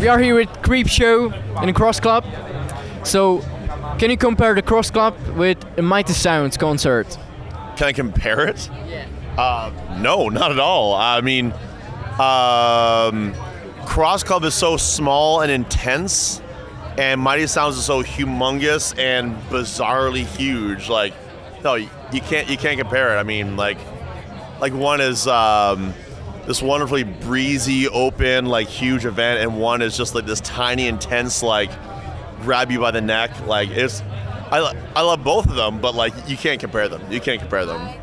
We are here with Creepshow in the Cross Club. So, can you compare the Cross Club with a Mighty Sounds concert? Can I compare it? Yeah. No, not at all. I mean, Cross Club is so small and intense, and Mighty Sounds is so humongous and bizarrely huge. Like, no, you can't compare it. I mean, like one is this wonderfully breezy, open, like huge event, and one is just like this tiny, intense, like grab you by the neck. Like I love both of them, but like you can't compare them. You can't compare them.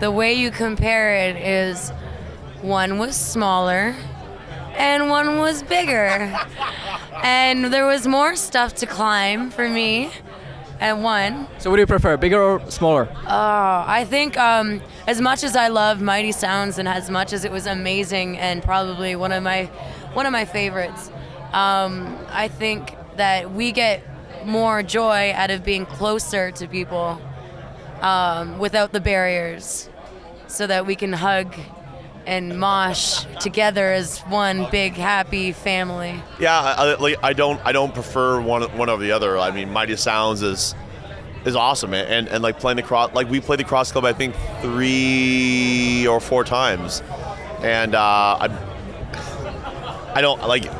The way you compare it is one was smaller and one was bigger. And there was more stuff to climb for me at one. So what do you prefer, bigger or smaller? I think as much as I love Mighty Sounds and as much as it was amazing and probably one of my favorites, I think that we get more joy out of being closer to people without the barriers, so that we can hug and mosh together as one big happy family. Yeah, I don't prefer one over the other. I mean, Mighty Sounds is awesome, and like playing the cross, like we played the Cross Club I think 3 or 4 times, and I don't like.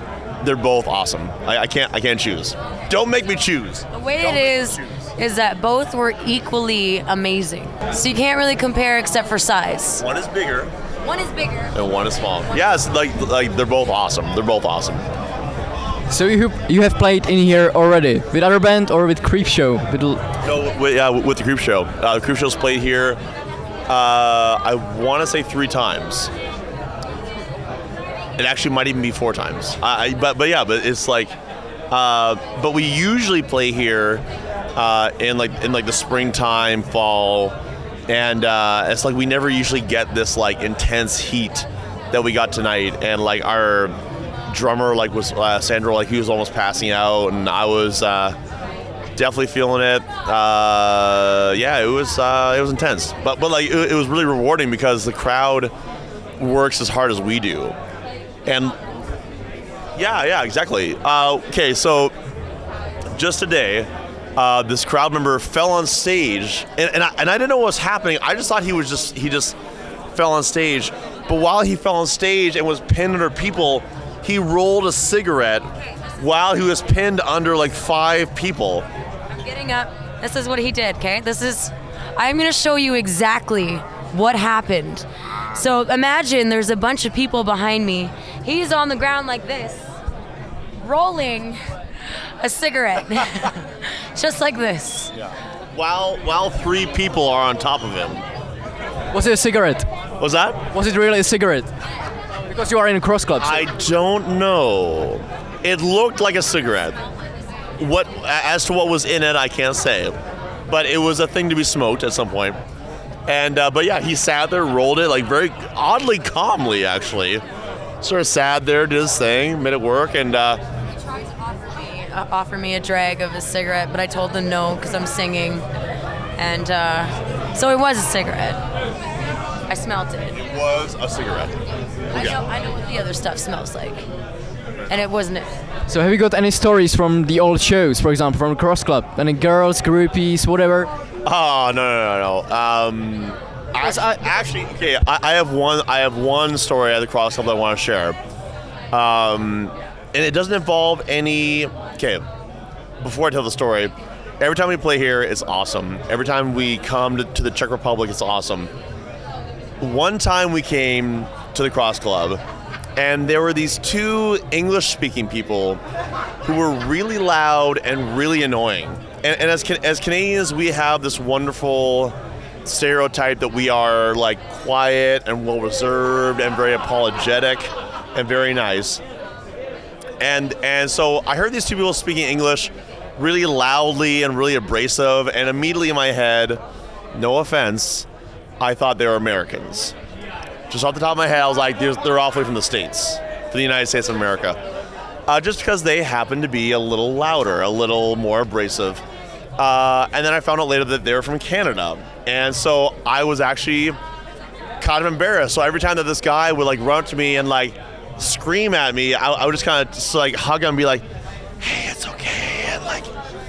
They're both awesome. I can't choose. Don't make me choose. The way it is that both were equally amazing. So you can't really compare except for size. One is bigger. One is bigger. And one is small. Yeah, it's like they're both awesome. They're both awesome. So you have played in here already with other band or with Creepshow? With the Creepshow. The Creepshow's played here. I want to say 3 times. It actually might even be 4 times. But it's like, but we usually play here in the springtime, fall, and it's like we never usually get this like intense heat that we got tonight. And like our drummer was Sandro, like he was almost passing out, and I was definitely feeling it. It was intense, but like it was really rewarding because the crowd works as hard as we do. And yeah, exactly. Okay, so just today, this crowd member fell on stage, and I didn't know what was happening. I just thought he just fell on stage. But while he fell on stage and was pinned under people, he rolled a cigarette while he was pinned under like 5 people. I'm getting up. This is what he did. Okay, I'm gonna show you exactly what happened. So imagine there's a bunch of people behind me. He's on the ground like this, rolling a cigarette, just like this. Yeah. While 3 people are on top of him. Was it a cigarette? Was that? Was it really a cigarette? Because you are in a Cross Club. So. I don't know. It looked like a cigarette. As to what was in it, I can't say. But it was a thing to be smoked at some point. And but yeah, he sat there, rolled it like very oddly calmly, actually. Sort of sat there, did his thing, made it work, and. He tried to offer me a drag of his cigarette, but I told him no because I'm singing, and so it was a cigarette. I smelled it. It was a cigarette. Okay. I know what the other stuff smells like, and it wasn't it. So have you got any stories from the old shows, for example, from the Cross Club? Any girls, groupies, whatever? Oh no. Actually, okay. I have one story at the Cross Club that I want to share, and it doesn't involve any. Okay, before I tell the story, every time we play here, it's awesome. Every time we come to the Czech Republic, it's awesome. One time we came to the Cross Club, and there were these 2 English-speaking people who were really loud and really annoying. And as Canadians, we have this wonderful stereotype that we are like quiet and well reserved and very apologetic and very nice. And so I heard these 2 people speaking English really loudly and really abrasive, and immediately in my head, no offense, I thought they were Americans. Just off the top of my head, I was like, they're awfully from the States, from the United States of America. Just because they happen to be a little louder, a little more abrasive. And then I found out later that they were from Canada. And so I was actually kind of embarrassed. So every time that this guy would like run up to me and like scream at me, I would just kind of just like hug him and be like, hey, it's okay,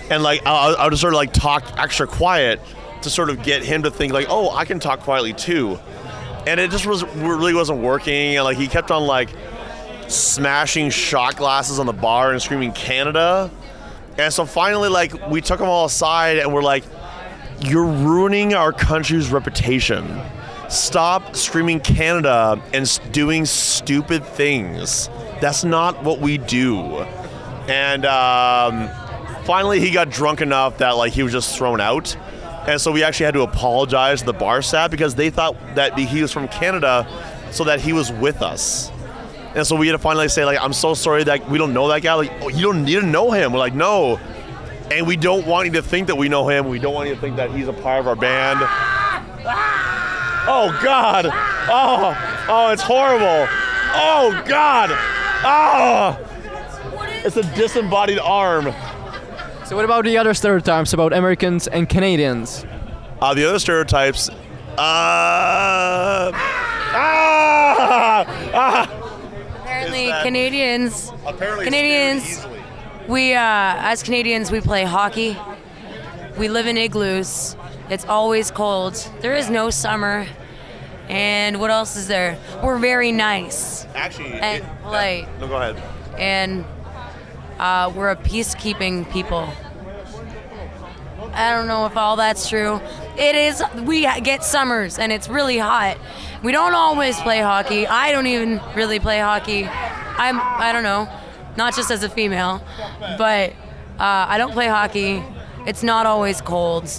and I'll just sort of like talk extra quiet to sort of get him to think like, oh, I can talk quietly too. And it just really wasn't working, and like he kept on like smashing shot glasses on the bar and screaming Canada. And so finally, like, we took them all aside and we're like, you're ruining our country's reputation. Stop screaming Canada and doing stupid things. That's not what we do. And finally he got drunk enough that like he was just thrown out. And so we actually had to apologize to the bar staff because they thought that he was from Canada so that he was with us. And so we had to finally say, like, I'm so sorry that we don't know that guy. Like, oh, you didn't know him. We're like, no. And we don't want you to think that we know him. We don't want you to think that he's a part of our band. Oh, God. Oh, it's horrible. Oh, God. Oh. It's a disembodied arm. So what about the other stereotypes about Americans and Canadians? The other stereotypes... Apparently, Canadians, we as Canadians we play hockey. We live in igloos. It's always cold. There is no summer. And what else is there? We're very nice. Actually, and polite. No, go ahead. And we're a peacekeeping people. I don't know if all that's true. It is. We get summers and it's really hot. We don't always play hockey. I don't even really play hockey. I don't know, not just as a female, but I don't play hockey. It's not always cold.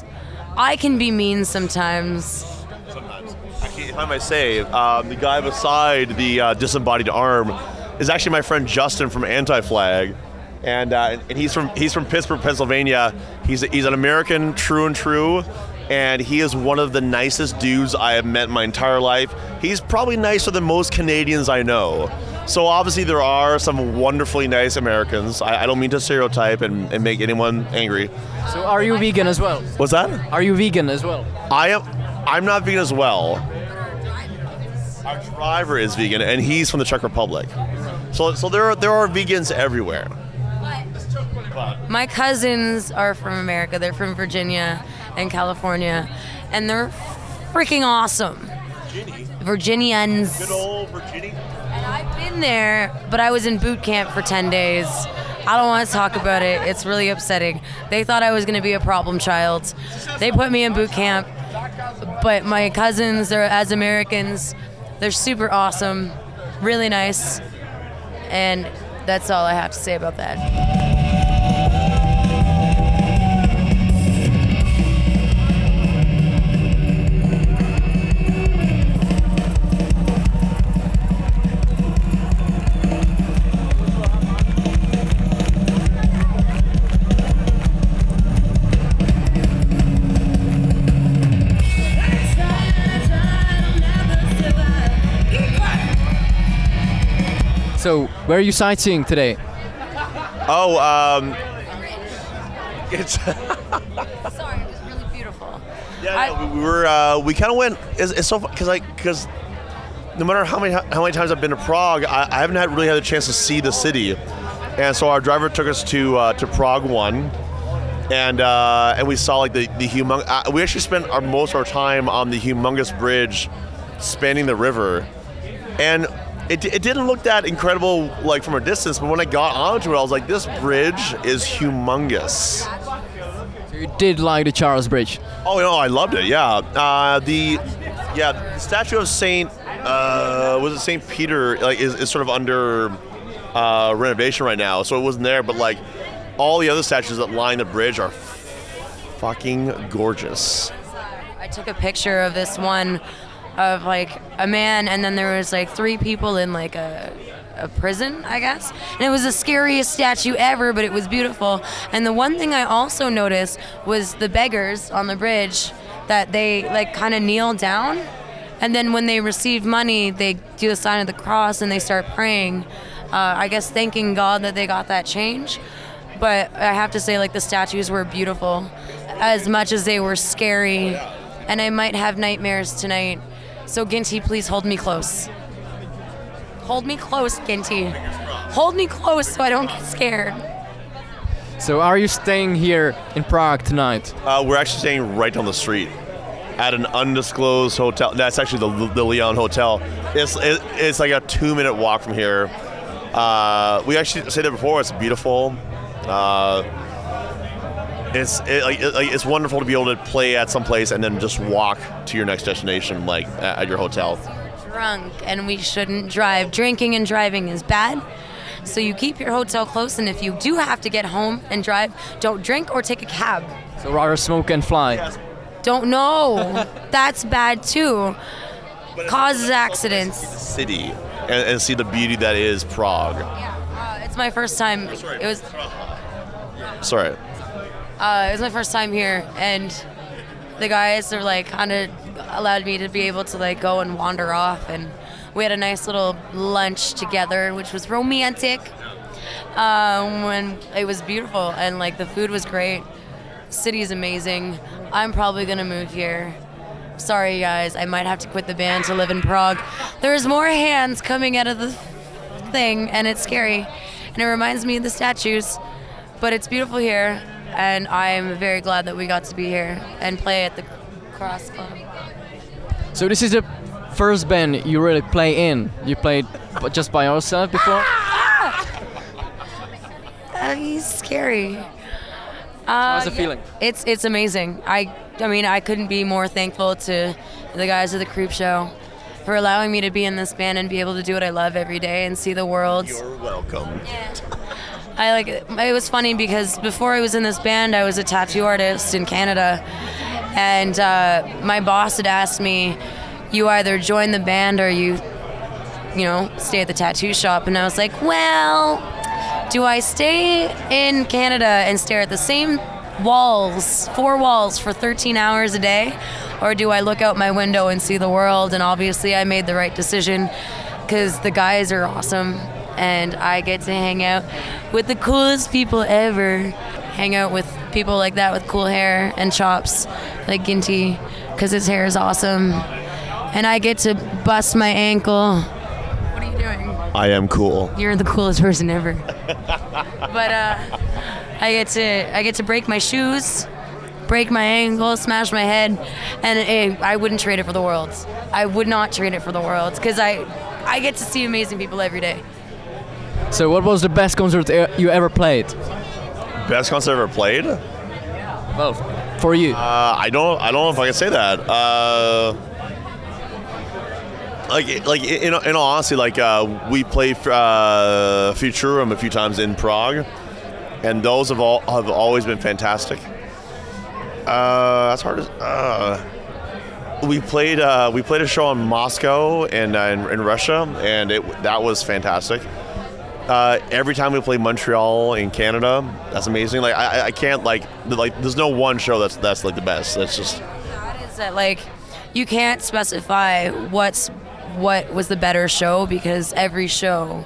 I can be mean sometimes. Sometimes. Actually, if I might say, the guy beside the disembodied arm is actually my friend Justin from Anti-Flag. And he's from Pittsburgh, Pennsylvania. He's an American, true and true. And he is one of the nicest dudes I have met in my entire life. He's probably nicer than most Canadians I know. So obviously there are some wonderfully nice Americans. I don't mean to stereotype and make anyone angry. So are you vegan as well? What's that? Are you vegan as well? I'm not vegan as well. Our driver is vegan and he's from the Czech Republic. So there are vegans everywhere. My cousins are from America. They're from Virginia and California, and they're freaking awesome. Virginians. Good old Virginia. And I've been there, but I was in boot camp for 10 days. I don't want to talk about it. It's really upsetting. They thought I was going to be a problem child. They put me in boot camp, but my cousins, they're as Americans, they're super awesome, really nice, and that's all I have to say about that. So, where are you sightseeing today? It's Sorry, it was really beautiful. Yeah, we kind of went. It's so fun because no matter how many times I've been to Prague, I haven't really had a chance to see the city, and so our driver took us to Prague 1, and we saw like the humongous. We actually spent most of our time on the humongous bridge, spanning the river, and. It didn't look that incredible like from a distance, but when I got onto it, I was like, this bridge is humongous. So you did like the Charles Bridge? Oh, no, I loved it, yeah. The statue of Saint Peter like is sort of under renovation right now, so it wasn't there, but like all the other statues that line the bridge are fucking gorgeous. I took a picture of this one of like a man, and then there was like 3 people in like a prison, I guess. And it was the scariest statue ever, but it was beautiful. And the one thing I also noticed was the beggars on the bridge, that they like kind of kneel down, and then when they receive money, they do the sign of the cross and they start praying, I guess thanking God that they got that change. But I have to say, like, the statues were beautiful as much as they were scary, and I might have nightmares tonight. So Ginty, please hold me close. Hold me close, Ginty. Hold me close so I don't get scared. So are you staying here in Prague tonight? We're actually staying right down the street at an undisclosed hotel. That's actually the Leon Hotel. It's like a 2-minute walk from here. We actually stayed there before. It's beautiful. It's wonderful to be able to play at some place and then just walk to your next destination, like at your hotel. Drunk, and we shouldn't drive. Drinking and driving is bad. So you keep your hotel close, and if you do have to get home and drive, don't drink or take a cab. So rather smoke and fly. Yes. Don't know. That's bad too. Causes accidents. City and see the beauty that is Prague. Yeah, it's my first time. It was my first time here, and the guys are like kind of allowed me to be able to like go and wander off, and we had a nice little lunch together, which was romantic. When it was beautiful, and like the food was great. City is amazing. I'm probably gonna move here. Sorry guys, I might have to quit the band to live in Prague. There's more hands coming out of the thing, and it's scary, and it reminds me of the statues, but it's beautiful here, and I'm very glad that we got to be here and play at the Cross Club. So this is the first band you really play in. You played just by yourself before? He's scary. How's the feeling? It's amazing. I mean, I couldn't be more thankful to the guys of the Creepshow for allowing me to be in this band and be able to do what I love every day and see the world. You're welcome. Yeah. It was funny because before I was in this band, I was a tattoo artist in Canada, and my boss had asked me, you either join the band or you stay at the tattoo shop, and I was like, well, do I stay in Canada and stare at the same four walls for 13 hours a day, or do I look out my window and see the world? And obviously I made the right decision because the guys are awesome and I get to hang out with the coolest people ever. Hang out with people like that with cool hair and chops like Ginty because his hair is awesome. And I get to bust my ankle. What are you doing? I am cool. You're the coolest person ever. But I get to break my shoes, break my ankle, smash my head, and I wouldn't trade it for the world. I would not trade it for the world because I get to see amazing people every day. So what was the best concert you ever played? Best concert I've ever played? Well, for you. I don't know if I can say that. In all honesty, we played Futurum a few times in Prague, and those have always been fantastic. That's hard as we played a show in Moscow and in Russia, and that was fantastic. Every time we play Montreal in Canada, that's amazing. I can't there's no one show that's like the best. That's just that is that you can't specify what was the better show because every show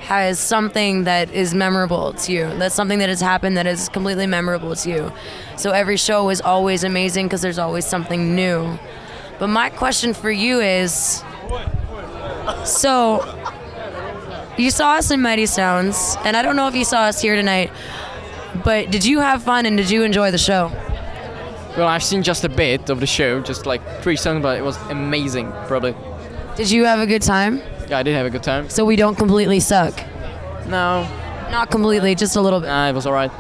has something that is memorable to you. That's something that has happened that is completely memorable to you. So every show is always amazing because there's always something new. But my question for you is, so you saw us in Mighty Sounds, and I don't know if you saw us here tonight, but did you have fun and did you enjoy the show? Well, I've seen just a bit of the show, just like 3 songs, but it was amazing, probably. Did you have a good time? Yeah, I did have a good time. So we don't completely suck? No. Not completely, just a little bit. It was alright.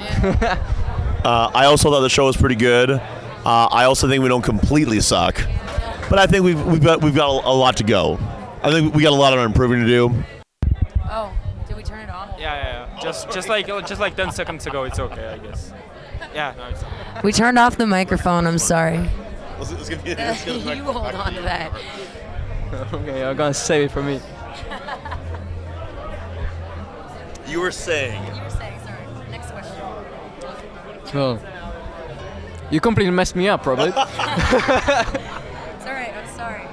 I also thought the show was pretty good. I also think we don't completely suck, but I think we've got a lot to go. I think we got a lot of improving to do. Oh, did we turn it off? Yeah. Just like 10 seconds ago, it's okay, I guess. Yeah, no, it's okay. We turned off the microphone, I'm sorry. Let's get You hold on to that. Okay, I'm gonna save it for me. You were saying. Sorry. Next question. Well, you completely messed me up, probably. It's alright, I'm sorry.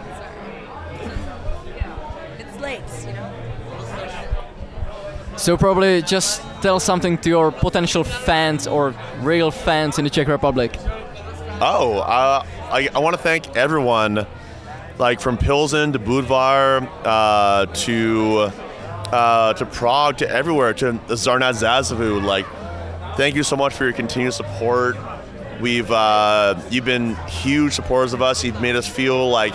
It's late, So probably just tell something to your potential fans or real fans in the Czech Republic. I want to thank everyone, from Pilsen to Budvar to to Prague, to everywhere, to Zarnat Zazavu. Like, thank you so much for your continued support. You've been huge supporters of us. You've made us feel like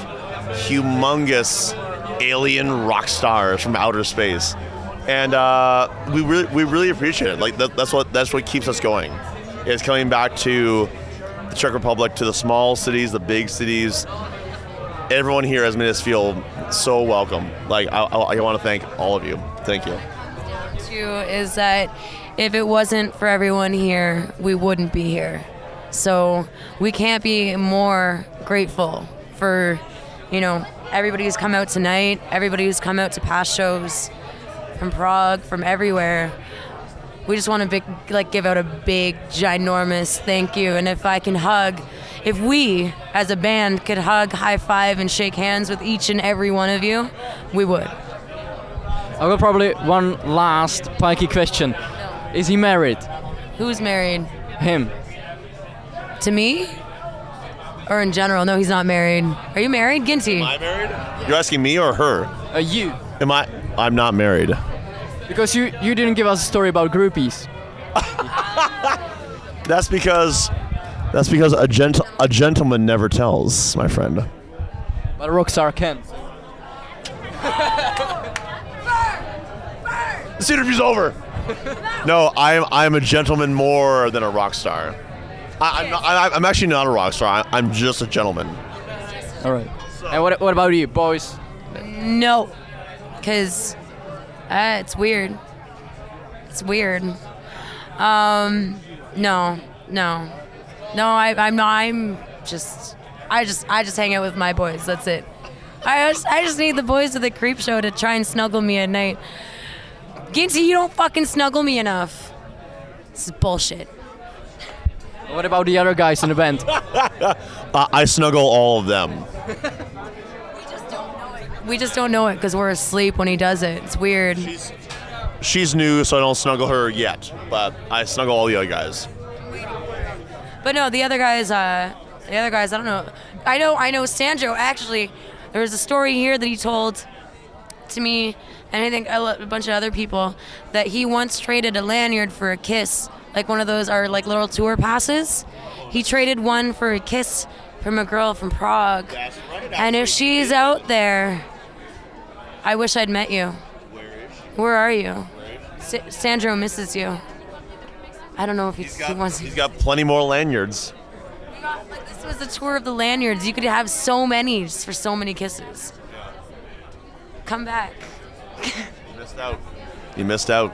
humongous alien rock stars from outer space, and we really appreciate it. Like that's what keeps us going. Is coming back to the Czech Republic, to the small cities, the big cities. Everyone here has made us feel so welcome. Like I want to thank all of you. Thank you. Too is that if it wasn't for everyone here, we wouldn't be here. So we can't be more grateful for, everybody who's come out tonight, everybody who's come out to past shows from Prague, from everywhere. We just want to give out a big, ginormous thank you. And if we as a band could hug, high five, and shake hands with each and every one of you, we would. I will probably one last pikey question. Is he married? Who's married? Him. To me? Or in general? No, he's not married. Are you married, Ginty? Am I married? You're asking me or her? You. Am I? I'm not married. Because you didn't give us a story about groupies. That's because a gentleman never tells, my friend. But a rock star can. This interview's over. No, I'm a gentleman more than a rock star. I'm actually not a rock star. I'm just a gentleman. All right. And what about you, boys? No, because it's weird. It's weird. No. I'm just. I just hang out with my boys. That's it. I just need the boys of the Creepshow to try and snuggle me at night. Ginty, you don't fucking snuggle me enough. This is bullshit. What about the other guys in the band? I snuggle all of them. We just don't know it because we're asleep when he does it. It's weird. She's new, so I don't snuggle her yet, but I snuggle all the other guys. But no, the other guys, I don't know. I know Sandro, actually, there was a story here that he told to me, and I think a bunch of other people, that he once traded a lanyard for a kiss, like one of those are like little tour passes. He traded one for a kiss from a girl from Prague. And if she's out there, I wish I'd met you. Where are you? Sandro misses you. I don't know if he wants. He's got plenty more lanyards. This was the tour of the lanyards. You could have so many just for so many kisses. Come back. You missed out.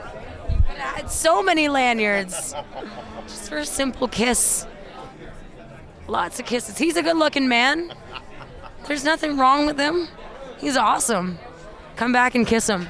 I had so many lanyards just for a simple kiss. Lots of kisses. He's a good-looking man. There's nothing wrong with him. He's awesome. Come back and kiss him.